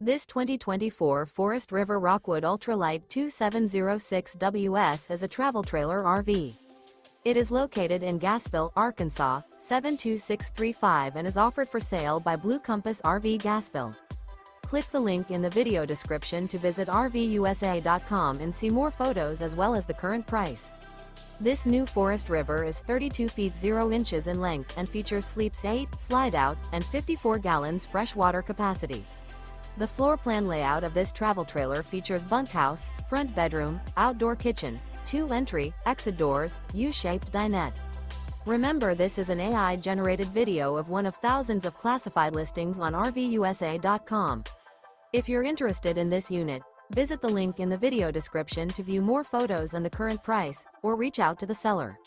This 2024 Forest River Rockwood Ultralight 2706WS is a travel trailer RV. It is located in Gassville, Arkansas, 72635 and is offered for sale by Blue Compass RV Gassville. Click the link in the video description to visit RVUSA.com and see more photos as well as the current price. This new Forest River is 32 feet 0 inches in length and features sleeps 8, Slideout, and 54 gallons freshwater capacity. The floor plan layout of this travel trailer features bunkhouse, front bedroom, outdoor kitchen, 2 entry, exit doors, U-shaped dinette. Remember, this is an AI-generated video of one of thousands of classified listings on RVUSA.com. If you're interested in this unit, visit the link in the video description to view more photos and the current price, or reach out to the seller.